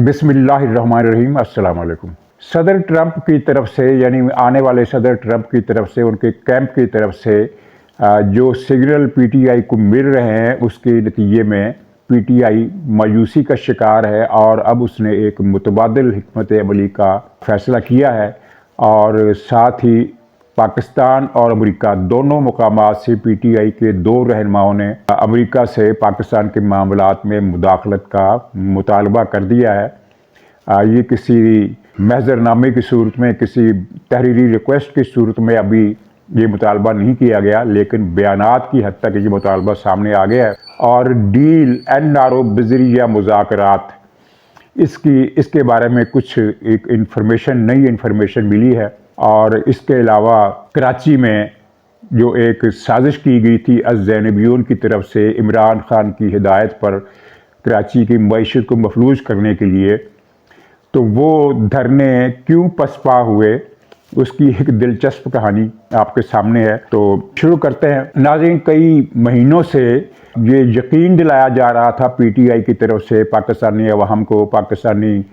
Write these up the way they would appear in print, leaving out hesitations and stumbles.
बिस्मिल्लाहिर्रहमानिर्रहीम। अस्सलाम वालेकुम। सदर ट्रंप की तरफ से यानी आने वाले सदर ट्रंप की तरफ से उनके कैंप की तरफ से जो सिग्नल पीटीआई को मिल रहे हैं उसके नतीजे में पीटीआई मायूसी का शिकार है और अब उसने एक मुतबादिल हिकमत अमली का फैसला किया है और साथ ही पाकिस्तान और अमेरिका दोनों मकामात से पीटीआई के दो रहनुमाओं ने अमेरिका से पाकिस्तान के मामलात में मुदाखलत का मुतालबा कर दिया है। ये किसी महजरनामे की सूरत में, किसी तहरीरी रिक्वेस्ट की सूरत में अभी ये मुतालबा नहीं किया गया, लेकिन बयानात की हद तक ये मुतालबा सामने आ गया है और डील एनआरओ बजरी या मुज़ाकरात इसके बारे में कुछ एक नई इन्फॉर्मेशन मिली है। और इसके अलावा कराची में जो एक साजिश की गई थी अज़-ज़ैनबियून की तरफ से इमरान खान की हिदायत पर कराची की मईशत को मफलूज करने के लिए, तो वो धरने क्यों पसपा हुए उसकी एक दिलचस्प कहानी आपके सामने है। तो शुरू करते हैं। नाज़रीन, कई महीनों से ये यकीन दिलाया जा रहा था पीटीआई की तरफ से पाकिस्तानी अवाम को, पाकिस्तानी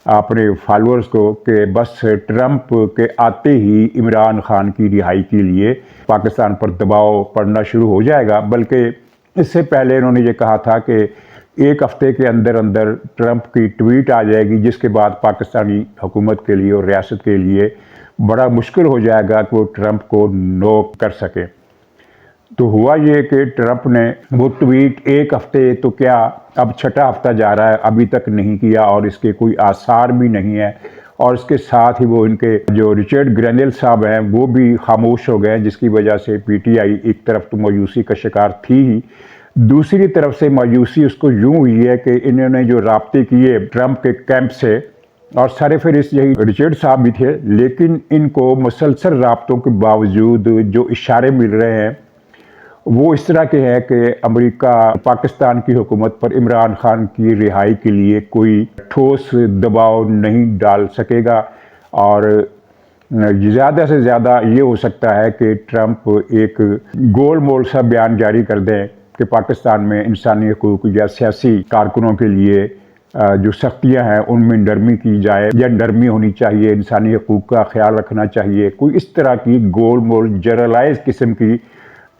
अपने फॉलोअर्स को, कि बस ट्रंप के आते ही इमरान खान की रिहाई के लिए पाकिस्तान पर दबाव पड़ना शुरू हो जाएगा। बल्कि इससे पहले इन्होंने ये कहा था कि एक हफ्ते के अंदर अंदर ट्रंप की ट्वीट आ जाएगी, जिसके बाद पाकिस्तानी हुकूमत के लिए और रियासत के लिए बड़ा मुश्किल हो जाएगा कि वो ट्रंप को नो कर सके। तो हुआ ये कि ट्रंप ने वो ट्वीट एक हफ्ते तो क्या, अब छठा हफ्ता जा रहा है, अभी तक नहीं किया और इसके कोई आसार भी नहीं है। और इसके साथ ही वो इनके जो रिचर्ड ग्रेनेल साहब हैं वो भी खामोश हो गए, जिसकी वजह से पीटीआई एक तरफ तो मायूसी का शिकार थी ही, दूसरी तरफ से मायूसी उसको यूं हुई है कि इन्होंने जो राब्ते किए ट्रंप के कैंप से, और सारे फिर इस यही रिचर्ड साहब भी थे, लेकिन इनको मुसलसल राब्तों के बावजूद जो इशारे मिल रहे हैं वो इस तरह के हैं कि अमेरिका पाकिस्तान की हुकूमत पर इमरान खान की रिहाई के लिए कोई ठोस दबाव नहीं डाल सकेगा। और ज़्यादा से ज़्यादा ये हो सकता है कि ट्रंप एक गोल मोल सा बयान जारी कर दें कि पाकिस्तान में इंसानी हकूक़ या सियासी कारकुनों के लिए जो सख्तियाँ हैं उनमें नरमी की जाए या नरमी होनी चाहिए, इंसानी हकूक़ का ख्याल रखना चाहिए। कोई इस तरह की गोल मोल जनरलाइज किस्म की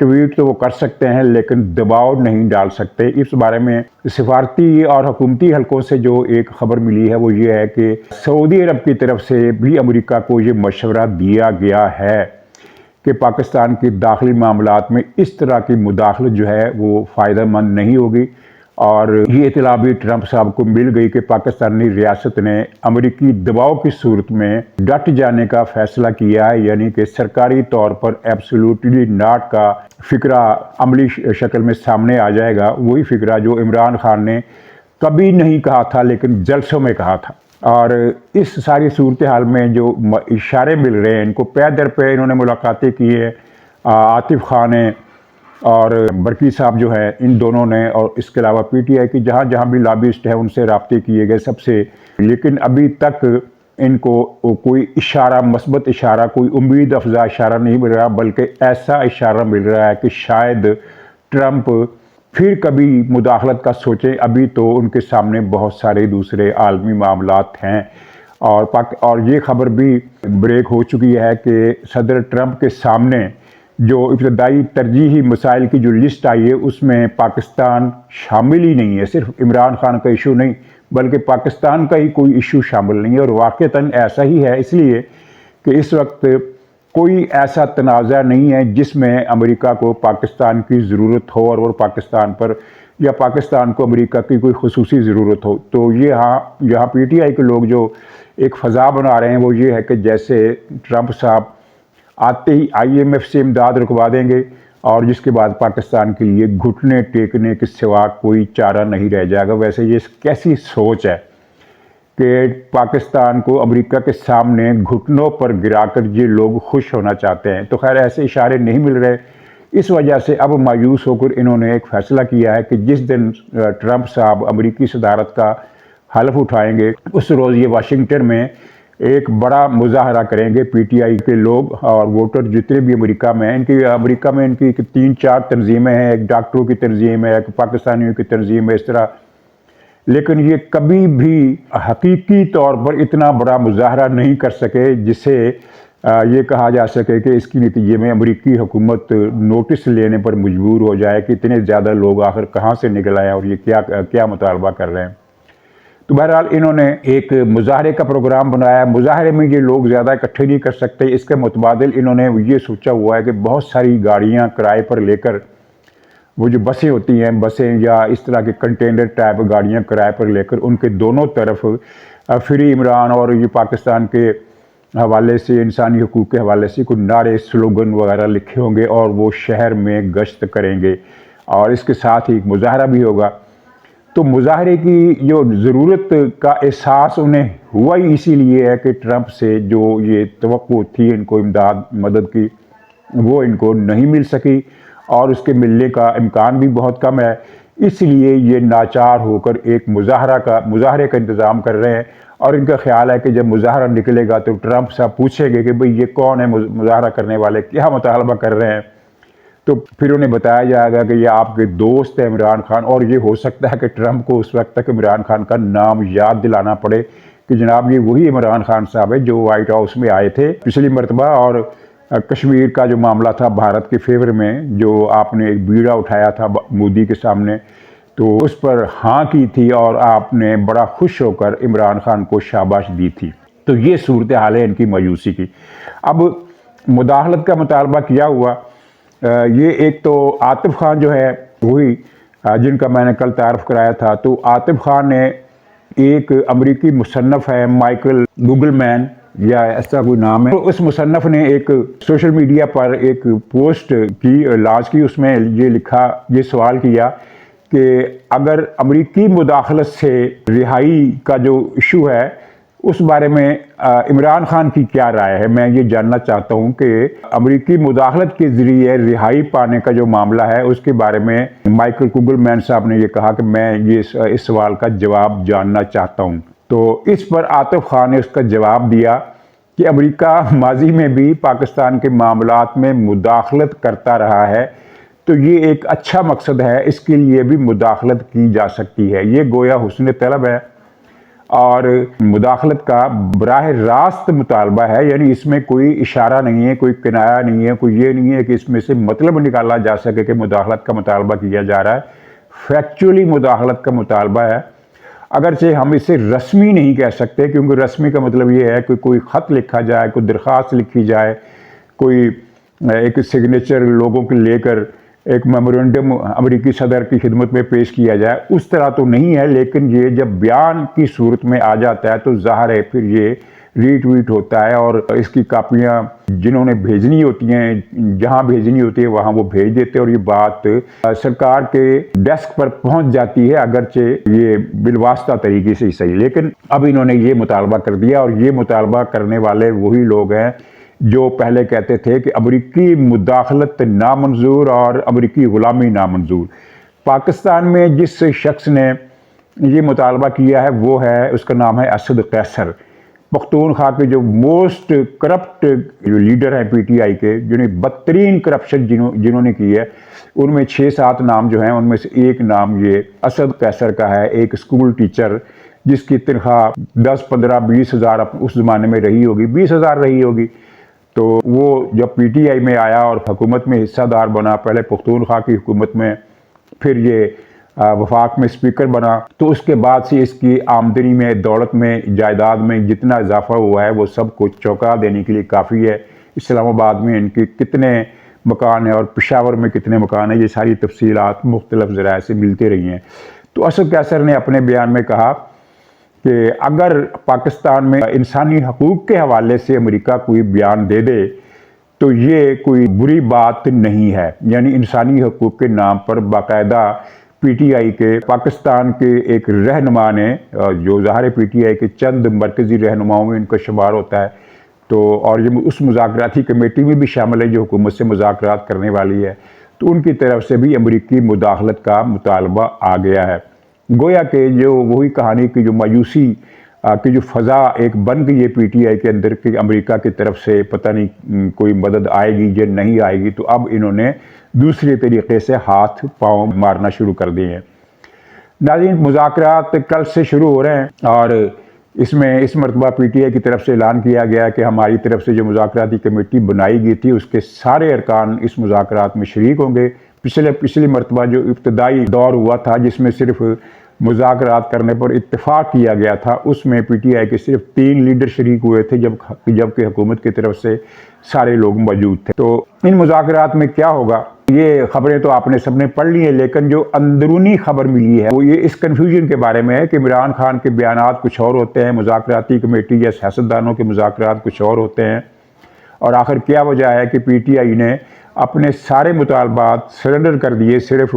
ट्वीट तो वो कर सकते हैं, लेकिन दबाव नहीं डाल सकते। इस बारे में सिफारती और हुकूमती हलकों से जो एक खबर मिली है वो ये है कि सऊदी अरब की तरफ से भी अमेरिका को ये मशवरा दिया गया है कि पाकिस्तान के दाखिली मामलात में इस तरह की मुदाखलत जो है वो फ़ायदेमंद नहीं होगी। और ये इतला भी ट्रंप साहब को मिल गई कि पाकिस्तानी रियासत ने अमेरिकी दबाव की सूरत में डट जाने का फैसला किया है, यानी कि सरकारी तौर पर एब्सोल्युटली नॉट का फिक्रा अमली शक्ल में सामने आ जाएगा। वही फिक्रा जो इमरान खान ने कभी नहीं कहा था लेकिन जलसों में कहा था। और इस सारी सूरत हाल में जो इशारे मिल रहे हैं, इनको पै दर पे इन्होंने मुलाकातें की है आतिफ खान ने और बरकी साहब जो है, इन दोनों ने, और इसके अलावा पीटीआई की जहाँ जहाँ भी लॉबिस्ट है उनसे राब्ते किए गए सबसे, लेकिन अभी तक इनको कोई इशारा, मस्बत इशारा, कोई उम्मीद अफजा इशारा नहीं मिल रहा, बल्कि ऐसा इशारा मिल रहा है कि शायद ट्रंप फिर कभी मुदाखलत का सोचें। अभी तो उनके सामने बहुत सारे दूसरे आलमी मामलात हैं और ये खबर भी ब्रेक हो चुकी है कि सदर ट्रंप के सामने जो इब्तदाई तरजीही मसाइल की जो लिस्ट आई है उसमें पाकिस्तान शामिल ही नहीं है। सिर्फ इमरान खान का इशू नहीं बल्कि पाकिस्तान का ही कोई इशू शामिल नहीं है। और वाक़तन ऐसा ही है, इसलिए कि इस वक्त कोई ऐसा तनाज़ा नहीं है जिसमें अमेरिका को पाकिस्तान की ज़रूरत हो और पाकिस्तान पर या पाकिस्तान को अमेरिका की कोई ख़ुसूसी ज़रूरत हो। तो ये यहाँ पीटीआई के लोग जो एक फ़ज़ा बना रहे हैं वो ये है कि जैसे ट्रंप साहब आते ही आईएमएफ से इमदाद रुकवा देंगे और जिसके बाद पाकिस्तान के लिए घुटने टेकने के सिवा कोई चारा नहीं रह जाएगा। वैसे ये कैसी सोच है कि पाकिस्तान को अमेरिका के सामने घुटनों पर गिराकर ये लोग खुश होना चाहते हैं। तो खैर ऐसे इशारे नहीं मिल रहे, इस वजह से अब मायूस होकर इन्होंने एक फ़ैसला किया है कि जिस दिन ट्रंप साहब अमेरिकी सदारत का हल्फ उठाएंगे उस रोज़ ये वाशिंगटन में एक बड़ा मुजाहरा करेंगे पीटीआई के लोग और वोटर जितने भी अमेरिका में हैं। अमेरिका में इनकी 3-4 तंजीमें हैं, एक डॉक्टरों की तंजीम है, एक पाकिस्तानियों की तंजीम है, इस तरह لیکن یہ کبھی بھی حقیقی طور پر اتنا بڑا مظاہرہ نہیں کر سکے جسے یہ کہا جا سکے کہ اس کی نتیجے میں امریکی حکومت نوٹس لینے پر مجبور ہو جائے کہ اتنے زیادہ لوگ آخر کہاں سے نکل آئے اور یہ کیا مطالبہ کر رہے ہیں۔ تو بہرحال انہوں نے ایک مظاہرے کا پروگرام بنایا۔ مظاہرے میں یہ لوگ زیادہ اکٹھے نہیں کر سکتے، اس کے متبادل انہوں نے یہ سوچا ہوا ہے کہ بہت ساری گاڑیاں کرائے پر لے کر، وہ جو بسیں ہوتی ہیں، بسیں یا اس طرح کے کنٹینر ٹائپ گاڑیاں کرائے پر لے کر ان کے دونوں طرف فری عمران اور یہ پاکستان کے حوالے سے، انسانی حقوق کے حوالے سے کوئی نعرے، سلوگن وغیرہ لکھے ہوں گے اور وہ شہر میں گشت کریں گے، اور اس کے ساتھ ہی ایک مظاہرہ بھی ہوگا۔ تو مظاہرے کی جو ضرورت کا احساس انہیں ہوا ہی اسی لیے ہے کہ ٹرمپ سے جو یہ توقع تھی ان کو مدد کی، وہ ان کو نہیں مل سکی اور اس کے ملنے کا امکان بھی بہت کم ہے۔ اس لیے یہ ناچار ہو کر ایک مظاہرے کا انتظام کر رہے ہیں، اور ان کا خیال ہے کہ جب مظاہرہ نکلے گا تو ٹرمپ صاحب پوچھیں گے کہ بھئی یہ کون ہے مظاہرہ کرنے والے، کیا مطالبہ کر رہے ہیں، تو پھر انہیں بتایا جائے گا کہ یہ آپ کے دوست ہے عمران خان، اور یہ ہو سکتا ہے کہ ٹرمپ کو اس وقت تک عمران خان کا نام یاد دلانا پڑے کہ جناب یہ وہی عمران خان صاحب ہے جو وائٹ ہاؤس میں آئے تھے پچھلی مرتبہ، اور کشمیر کا جو معاملہ تھا بھارت کے فیور میں، جو آپ نے ایک بیڑا اٹھایا تھا مودی کے سامنے، تو اس پر ہاں کی تھی اور آپ نے بڑا خوش ہو کر عمران خان کو شاباش دی تھی۔ تو یہ صورتحال ہے ان کی مایوسی کی۔ اب مداخلت کا مطالبہ کیا ہوا، یہ ایک تو عاطف خان جو ہے وہی جن کا میں نے کل تعارف کرایا تھا، تو عاطف خان نے ایک امریکی مصنف ہے مائیکل گوگل مین یا ایسا کوئی نام ہے، اس مصنف نے ایک سوشل میڈیا پر ایک پوسٹ لانچ کی، اس میں یہ لکھا، یہ سوال کیا کہ اگر امریکی مداخلت سے رہائی کا جو ایشو ہے اس بارے میں عمران خان کی کیا رائے ہے۔ میں یہ جاننا چاہتا ہوں کہ امریکی مداخلت کے ذریعے رہائی پانے کا جو معاملہ ہے اس کے بارے میں مائیکل گوگل مین صاحب نے یہ کہا کہ میں اس سوال کا جواب جاننا چاہتا ہوں۔ تو اس پر عاطف خان نے اس کا جواب دیا کہ امریکہ ماضی میں بھی پاکستان کے معاملات میں مداخلت کرتا رہا ہے، تو یہ ایک اچھا مقصد ہے، اس کے لیے بھی مداخلت کی جا سکتی ہے۔ یہ گویا حسن طلب ہے اور مداخلت کا براہ راست مطالبہ ہے، یعنی اس میں کوئی اشارہ نہیں ہے، کوئی کنایا نہیں ہے، کوئی یہ نہیں ہے کہ اس میں سے مطلب نکالا جا سکے کہ مداخلت کا مطالبہ کیا جا رہا ہے۔ فیکچولی مداخلت کا مطالبہ ہے، اگرچہ ہم اسے رسمی نہیں کہہ سکتے، کیونکہ رسمی کا مطلب یہ ہے کہ کوئی خط لکھا جائے، کوئی درخواست لکھی جائے، کوئی ایک سگنیچر لوگوں کے لے کر ایک میمورنڈم امریکی صدر کی خدمت میں پیش کیا جائے، اس طرح تو نہیں ہے، لیکن یہ جب بیان کی صورت میں آ جاتا ہے تو ظاہر ہے پھر یہ ری ٹویٹ ہوتا ہے، اور اس کی کاپیاں جنہوں نے بھیجنی ہوتی ہیں، جہاں بھیجنی ہوتی ہے وہاں وہ بھیج دیتے ہیں، اور یہ بات سرکار کے ڈیسک پر پہنچ جاتی ہے، اگرچہ یہ بالواسطہ طریقے سے ہی صحیح، لیکن اب انہوں نے یہ مطالبہ کر دیا، اور یہ مطالبہ کرنے والے وہی لوگ ہیں جو پہلے کہتے تھے کہ امریکی مداخلت نامنظور اور امریکی غلامی نامنظور۔ پاکستان میں جس شخص نے یہ مطالبہ کیا ہے وہ ہے، اس کا نام ہے اسد قیصر، پختونخوا کے جو موسٹ کرپٹ جو لیڈر ہیں پی ٹی آئی کے، جنہیں بدترین کرپشن جنہوں نے کی ہے، ان میں 6-7 نام جو ہیں، ان میں سے ایک نام یہ اسد قیصر کا ہے، ایک اسکول ٹیچر جس کی تنخواہ 10-15-20 ہزار اس زمانے میں رہی ہوگی، 20 ہزار رہی ہوگی۔ تو وہ جب پی ٹی آئی میں آیا اور حکومت میں حصہ دار بنا، پہلے پختونخوا کی حکومت میں، پھر یہ وفاق میں اسپیکر بنا، تو اس کے بعد سے اس کی آمدنی میں، دولت میں، جائیداد میں جتنا اضافہ ہوا ہے وہ سب کو چونکا دینے کے لیے کافی ہے۔ اسلام آباد میں ان کے کتنے مکان ہیں اور پشاور میں کتنے مکان ہیں، یہ ساری تفصیلات مختلف ذرائع سے ملتے رہی ہیں۔ تو اسد قیصر نے اپنے بیان میں کہا کہ اگر پاکستان میں انسانی حقوق کے حوالے سے امریکہ کوئی بیان دے دے تو یہ کوئی بری بات نہیں ہے، یعنی انسانی حقوق کے نام پر باقاعدہ پی ٹی آئی کے پاکستان کے ایک رہنما نے، جو ظاہر پی ٹی آئی کے چند مرکزی رہنماؤں میں ان کا شمار ہوتا ہے، تو اور یہ اس مذاکراتی کمیٹی میں بھی شامل ہے جو حکومت سے مذاکرات کرنے والی ہے، تو ان کی طرف سے بھی امریکی مداخلت کا مطالبہ آ گیا ہے۔ گویا کہ جو وہی کہانی کی جو مایوسی کی جو فضا ایک بن گئی ہے پی ٹی آئی کے اندر کہ امریکہ کی طرف سے پتہ نہیں کوئی مدد آئے گی یا نہیں آئے گی، تو اب انہوں نے دوسرے طریقے سے ہاتھ پاؤں مارنا شروع کر دیے ہیں۔ नाज़रीन, मुज़ाकरात कल से शुरू हो रहे हैं और इसमें इस मरतबा PTI की तरफ से ऐलान किया गया कि हमारी तरफ से जो मुज़ाकराती कमेटी बनाई गई थी उसके सारे अरकान इस मुज़ाकरात में शरीक होंगे। पिछली मरतबा जो इब्तदाई दौर हुआ था जिसमें सिर्फ मुज़ाकरात करने पर इत्तेफाक किया गया था, उसमें PTI के सिर्फ 3 लीडर शरीक हुए थे, जबकि हुकूमत की तरफ से सारे लोग मौजूद थे। तो इन मुज़ाकरात में क्या होगा, ये खबरें तो आपने सबने पढ़ ली है, लेकिन जो अंदरूनी खबर मिली है वो ये इस कन्फ्यूजन के बारे में है कि इमरान खान के बयानात कुछ और होते हैं, मुज़ाकराती कमेटी या सियासतदानों के मुज़ाकरात कुछ और होते हैं, और आखिर क्या वजह है कि PTI ने अपने सारे मुतालबात सरेंडर कर दिए, सिर्फ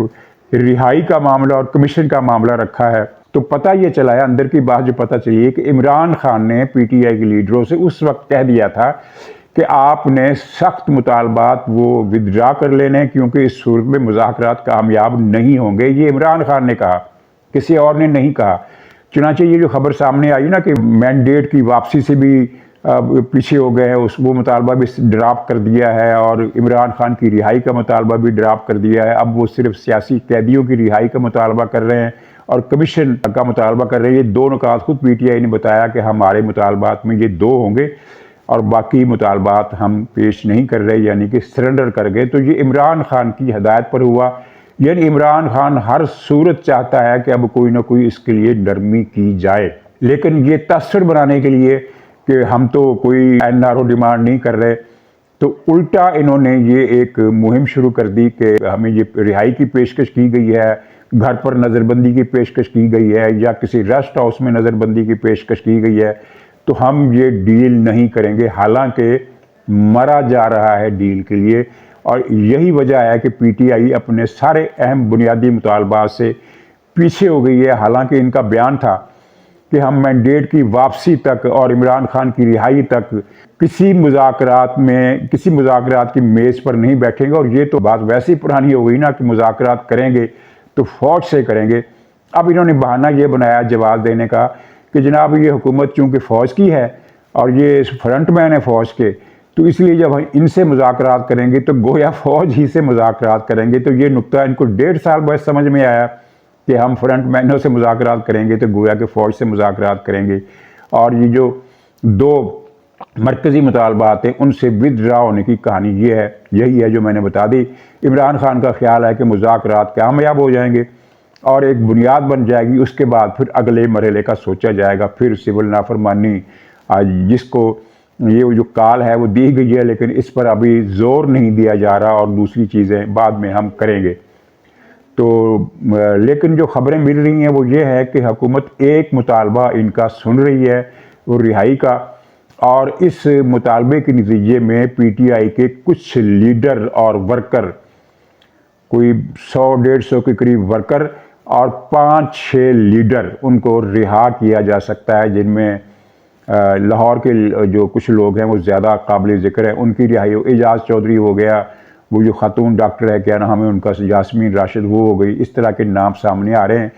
रिहाई का मामला और कमीशन का मामला रखा है। तो पता ये चला है, अंदर की बात जो पता चली है कि इमरान खान ने PTI के लीडरों से उस वक्त कह दिया था कि आपने सख्त मुतालबात वो विदड्रा कर लेने, क्योंकि इस सूरत में मुज़ाकरात कामयाब नहीं होंगे। ये इमरान खान ने कहा, किसी और ने नहीं कहा। चुनांचे ये जो खबर सामने आई ना कि मैंडेट की वापसी से भी पीछे हो गए हैं, वो मुतालबा भी ड्राप कर दिया है, और इमरान खान की रिहाई का मुतालबा भी ड्राप कर दिया है। अब वो सिर्फ सियासी कैदियों की रिहाई का मुतालबा कर रहे हैं और कमीशन का मुतालबा कर रहे हैं। ये दो नुकात खुद PTI ने बताया कि हमारे मुतालबात में ये 2 होंगे और बाकी मुतालबात हम पेश नहीं कर रहे, यानी कि सरेंडर कर गए। तो ये इमरान खान की हदायत पर हुआ, यानी इमरान खान हर सूरत चाहता है कि अब कोई ना कोई इसके लिए नरमी की जाए। लेकिन ये तस्वीर बनाने के लिए कि हम तो कोई NRO डिमांड नहीं कर रहे, तो उल्टा इन्होंने ये एक मुहिम शुरू कर दी कि हमें ये रिहाई की पेशकश की गई है, घर पर नज़रबंदी की पेशकश की गई है, या किसी रेस्ट हाउस में नज़रबंदी की पेशकश की गई है, तो हम ये डील नहीं करेंगे। हालांकि मरा जा रहा है डील के लिए, और यही वजह है कि PTI अपने सारे अहम बुनियादी मुतालबात से पीछे हो गई है। हालांकि इनका बयान था कि हम मैंडेट की वापसी तक और इमरान खान की रिहाई तक किसी मुज़ाकरात की मेज़ पर नहीं बैठेंगे, और ये तो बात वैसे ही पुरानी हो गई ना कि मुज़ाकरात करेंगे तो फ़ौज से करेंगे। अब इन्होंने बहाना ये बनाया जवाब देने का कि जनाब ये हुकूमत चूँकि फ़ौज की है और ये फ्रंट मैन है फ़ौज के, तो इसलिए जब हम इनसे मुज़ाकरात करेंगे तो गोया फ़ौज ही से मुज़ाकरात करेंगे। तो ये नुक्ता इनको 1.5 साल बाद समझ में आया कि हम फ्रंट मैनों से मुज़ाकरात करेंगे तो गोया के फ़ौज से मुज़ाकरात करेंगे, और ये जो 2 मरकज़ी मुतालबात हैं उनसे विदड्रा होने की कहानी ये है, यही है जो मैंने बता दी। इमरान खान का ख्याल है कि मुज़ाकरात कामयाब हो जाएंगे और एक बुनियाद बन जाएगी, उसके बाद फिर अगले मरहले का सोचा जाएगा। फिर सिविल नाफरमानी जिसको ये जो काल है वो दी गई है, लेकिन इस पर अभी ज़ोर नहीं दिया जा रहा, और दूसरी चीज़ें बाद में हम करेंगे। तो लेकिन जो खबरें मिल रही हैं वो ये है कि हुकूमत एक मुतालबा इनका सुन रही है, वो रिहाई का, और इस मुतालबे के नतीजे में PTI के कुछ लीडर और वर्कर, कोई 100-150 के करीब वर्कर और 5-6 लीडर, उनको रिहा किया जा सकता है, जिनमें लाहौर के जो कुछ लोग हैं वो ज़्यादा काबिल ज़िक्र है, उनकी रिहाई हो। एजाज चौधरी हो गया, वो जो खातून डॉक्टर है, क्या नाम है उनका, यास्मीन राशिद, वो हो गई। इस तरह के नाम सामने आ रहे हैं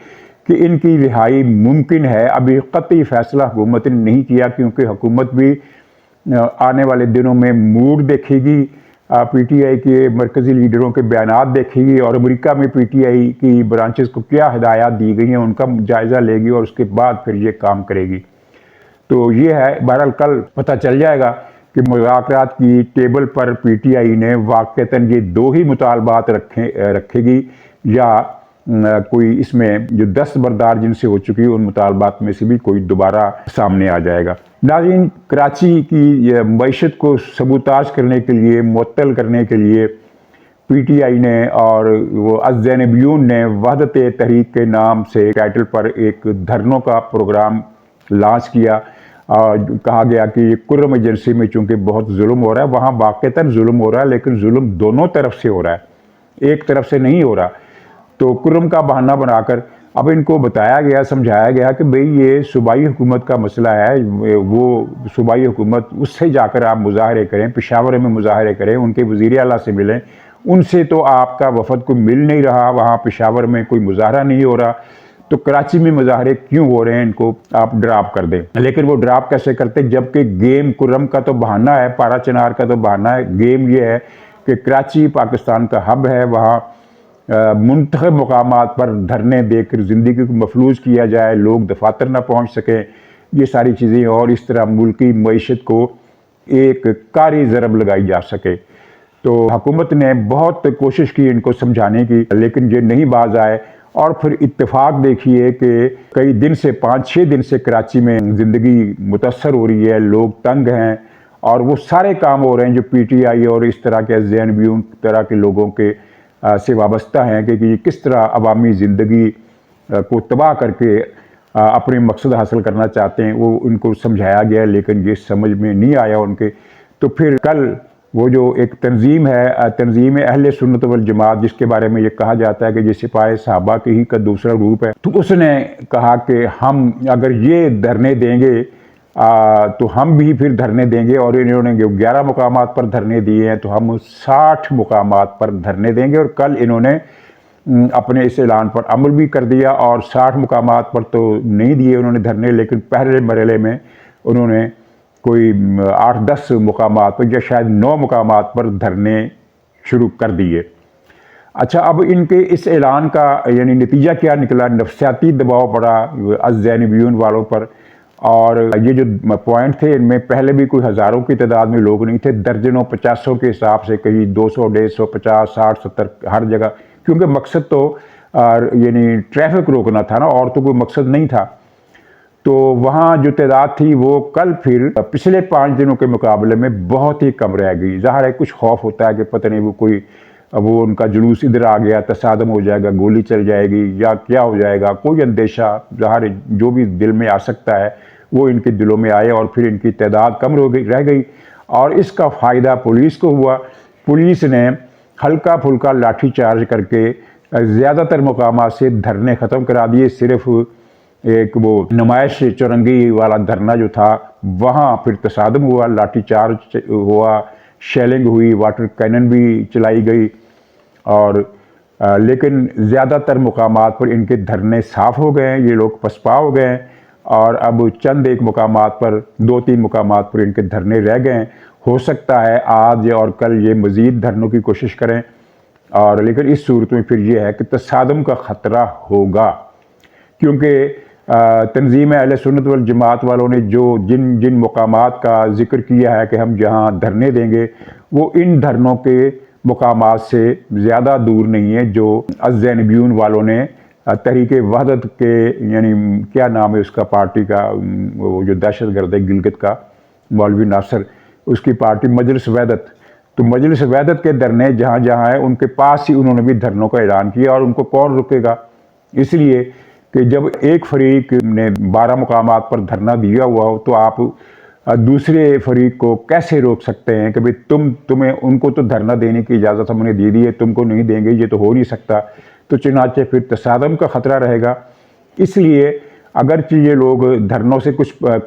कि इनकी रिहाई मुमकिन है। अभी कतई फैसला हुकूमत ने नहीं किया, क्योंकि हुकूमत भी आने वाले दिनों में मूड देखेगी, PTI के मरकज़ी लीडरों के बयानात देखेगी, और अमेरिका में PTI की ब्रांचेस को क्या हिदायत दी गई हैं उनका जायज़ा लेगी, और उसके बाद फिर ये काम करेगी। तो ये है, बहरहाल कल पता चल जाएगा कि मुज़ाकरात की टेबल पर PTI ने वाक़तन ये 2 ही मुतालबात रखेगी, या कोई इसमें जो दस्तबरदार जिनसे हो चुकी उन मुतालबात में से भी कोई दोबारा सामने आ जाएगा। नाज़रीन, कराची की मईशत को सबूताज करने के लिए, मुअत्तल करने के लिए PTI ने और वो अज़-ज़ैनबियून ने वहदत तहरीक के नाम से टाइटल पर एक धरनों का प्रोग्राम लॉन्च किया। कहा गया कि कुर्रम एजेंसी में चूँकि बहुत जुल्म हो रहा है, वहाँ वाक़तन जुल्म हो रहा है, लेकिन जुल्म दोनों तरफ से हो रहा है, एक तरफ से नहीं हो रहा। तो कुर्रम का बहाना बनाकर अब इनको बताया गया, समझाया गया कि भाई ये सूबाई हुकूमत का मसला है, वो सूबाई हुकूमत, उससे जाकर आप मुज़ाहरे करें, पेशावर में मुज़ाहरे करें, उनके वज़ीर आला से मिलें, उनसे तो आपका वफद को मिल नहीं रहा, वहाँ पेशावर में कोई मुज़ाहरा नहीं हो रहा, तो कराची में मुज़ाहरे क्यों हो रहे हैं, इनको आप ड्राप कर दें। लेकिन वो ड्राप कैसे करते, जबकि गेम कुर्रम का तो बहाना है, पारा चनार का तो बहाना है। गेम ये है कि कराची पाकिस्तान का हब है, वहाँ منتخب مقامات پر دھرنے دے کر زندگی کو مفلوج کیا جائے، لوگ دفاتر نہ پہنچ سکیں، یہ ساری چیزیں، اور اس طرح ملکی معیشت کو ایک کاری ضرب لگائی جا سکے۔ تو حکومت نے بہت کوشش کی ان کو سمجھانے کی، لیکن یہ نہیں باز آئے، اور پھر اتفاق دیکھیے کہ کئی دن سے 5-6 دن سے کراچی میں زندگی متاثر ہو رہی ہے، لوگ تنگ ہیں، اور وہ سارے کام ہو رہے ہیں جو پی ٹی آئی اور اس طرح کے ZNB طرح کے لوگوں کے سے وابستہ ہیں کہ یہ کس طرح عوامی زندگی کو تباہ کر کے اپنے مقصد حاصل کرنا چاہتے ہیں۔ وہ ان کو سمجھایا گیا لیکن یہ سمجھ میں نہیں آیا ان کے۔ تو پھر کل وہ جو ایک تنظیم ہے، تنظیم اہل سنت والجماعت، جس کے بارے میں یہ کہا جاتا ہے کہ یہ سپاہ صحابہ کے ہی کا دوسرا گروپ ہے، تو اس نے کہا کہ ہم اگر یہ دھرنے دیں گے تو ہم بھی پھر دھرنے دیں گے، اور انہوں نے 11 مقامات پر دھرنے دیے ہیں، تو ہم 60 مقامات پر دھرنے دیں گے۔ اور کل انہوں نے اپنے اس اعلان پر عمل بھی کر دیا، اور 60 مقامات پر تو نہیں دیے انہوں نے دھرنے، لیکن پہلے مرحلے میں انہوں نے کوئی 8-10 مقامات پر یا شاید 9 مقامات پر دھرنے شروع کر دیے۔ اچھا، اب ان کے اس اعلان کا یعنی نتیجہ کیا نکلا؟ نفسیاتی دباؤ پڑا ZNB والوں پر، اور یہ جو پوائنٹ تھے ان میں پہلے بھی کوئی ہزاروں کی تعداد میں لوگ نہیں تھے، درجنوں 50 کے حساب سے، کہیں 200 150 50 60 70 ہر جگہ، کیونکہ مقصد تو یعنی ٹریفک روکنا تھا نا، اور تو کوئی مقصد نہیں تھا۔ تو وہاں جو تعداد تھی وہ کل پھر پچھلے 5 دنوں کے مقابلے میں بہت ہی کم رہ گئی۔ ظاہر ہے کچھ خوف ہوتا ہے کہ پتہ نہیں وہ ان کا جلوس ادھر آ گیا، تصادم ہو جائے گا، گولی چل جائے گی یا کیا ہو جائے گا، کوئی اندیشہ ظاہر جو بھی دل میں آ سکتا ہے وہ ان کے دلوں میں آئے، اور پھر ان کی تعداد کم رہ گئی، اور اس کا فائدہ پولیس کو ہوا۔ پولیس نے ہلکا پھلکا لاٹھی چارج کر کے زیادہ تر مقامات سے دھرنے ختم کرا دیے۔ صرف ایک وہ نمائش چورنگی والا دھرنا جو تھا وہاں پھر تصادم ہوا، لاٹھی چارج ہوا، شیلنگ ہوئی، واٹر کینن بھی چلائی گئی، اور لیکن زیادہ تر مقامات پر ان کے دھرنے صاف ہو گئے ہیں، یہ لوگ پسپا ہو گئے ہیں، اور اب چند ایک مقامات پر 2-3 مقامات پر ان کے دھرنے رہ گئے ہیں۔ ہو سکتا ہے آج اور کل یہ مزید دھرنوں کی کوشش کریں، اور لیکن اس صورت میں پھر یہ ہے کہ تصادم کا خطرہ ہوگا، کیونکہ تنظیم اہل سنت والجماعت والوں نے جن مقامات کا ذکر کیا ہے کہ ہم جہاں دھرنے دیں گے، وہ ان دھرنوں کے مقامات سے زیادہ دور نہیں ہے جو ZNB والوں نے تحریک وحدت کے، یعنی کیا نام ہے اس کا پارٹی کا، وہ جو دہشت گرد ہے گلگت کا، مولوی ناصر، اس کی پارٹی مجلس وحدت، تو مجلس وحدت کے دھرنے جہاں جہاں ہیں ان کے پاس ہی انہوں نے بھی دھرنوں کا اعلان کیا، اور ان کو کون روکے گا؟ اس لیے کہ جب ایک فریق نے 12 مقامات پر دھرنا دیا ہوا ہو تو آپ دوسرے فریق کو کیسے روک سکتے ہیں کہ بھئی تمہیں ان کو تو دھرنا دینے کی اجازت ہم نے دے دی ہے، تم کو نہیں دیں گے، یہ تو ہو نہیں سکتا۔ تو چنانچہ پھر تصادم کا خطرہ رہے گا۔ اس لیے اگرچہ یہ لوگ دھرنوں سے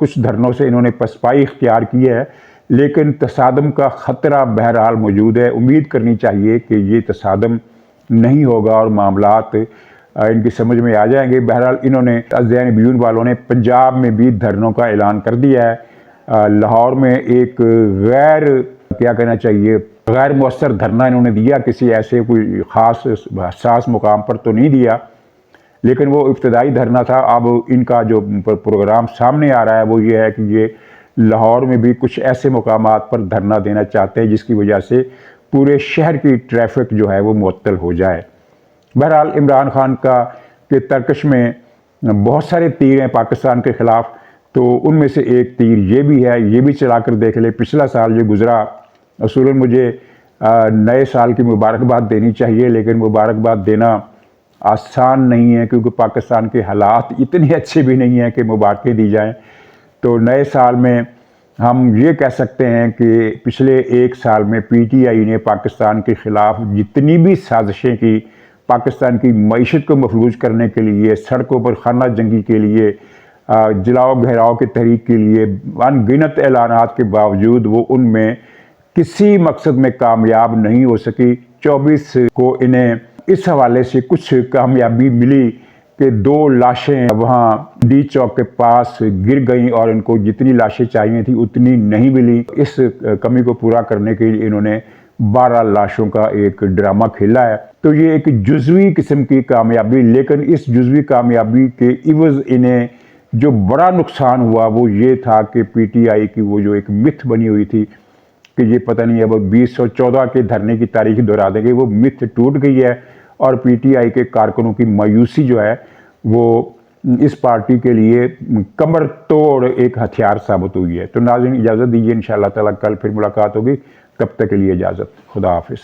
کچھ دھرنوں سے انہوں نے پسپائی اختیار کی ہے، لیکن تصادم کا خطرہ بہرحال موجود ہے۔ امید کرنی چاہیے کہ یہ تصادم نہیں ہوگا اور معاملات ان کی سمجھ میں آ جائیں گے۔ بہرحال انہوں نے ZNB والوں نے پنجاب میں بھی دھرنوں کا اعلان کر دیا ہے۔ لاہور میں ایک غیر مؤثر دھرنا انہوں نے دیا، کسی ایسے کوئی خاص حساس مقام پر تو نہیں دیا، لیکن وہ ابتدائی دھرنا تھا۔ اب ان کا جو پروگرام سامنے آ رہا ہے وہ یہ ہے کہ یہ لاہور میں بھی کچھ ایسے مقامات پر دھرنا دینا چاہتے ہیں جس کی وجہ سے پورے شہر کی ٹریفک جو ہے وہ معطل ہو جائے۔ بہرحال عمران خان کے ترکش میں بہت سارے تیر ہیں پاکستان کے خلاف، تو ان میں سے ایک تیر یہ بھی ہے، یہ بھی چلا کر دیکھ لے۔ پچھلا سال جو گزرا، اصولاً مجھے نئے سال کی مبارکباد دینی چاہیے، لیکن مبارکباد دینا آسان نہیں ہے کیونکہ پاکستان کے حالات اتنے اچھے بھی نہیں ہیں کہ مبارکیں دی جائیں۔ تو نئے سال میں ہم یہ کہہ سکتے ہیں کہ پچھلے 1 سال میں PTI نے پاکستان کے خلاف جتنی بھی سازشیں کی، پاکستان کی معیشت کو مفلوج کرنے کے لیے، سڑکوں پر خانہ جنگی کے لیے، جلاؤ گھیراؤ کی تحریک کے لیے ان گنت اعلانات کے باوجود وہ ان میں کسی مقصد میں کامیاب نہیں ہو سکی۔ 24 کو انہیں اس حوالے سے کچھ کامیابی ملی کہ 2 لاشیں وہاں ڈی چوک کے پاس گر گئیں، اور ان کو جتنی لاشیں چاہیے تھیں اتنی نہیں ملی۔ اس کمی کو پورا کرنے کے لیے انہوں نے 12 लाशों का एक ड्रामा खेला है। तो ये एक जुज़वी किस्म की कामयाबी, लेकिन इस जुज़वी कामयाबी के इवज़ इन्हें जो बड़ा नुकसान हुआ वो ये था कि पीटीआई की वो जो एक मिथ बनी हुई थी कि ये पता नहीं अब 2014 के धरने की तारीख दोहरा देंगे, वो मिथ टूट गई है और पीटीआई के कारकुनों की मायूसी जो है वो इस पार्टी के लिए कमर तोड़ एक हथियार साबित हुई है। तो नाज़रीन, इजाज़त दीजिए, इंशाअल्लाह ताला कल फिर मुलाकात होगी। तब तक के लिए इजाज़त, खुदा हाफिज़।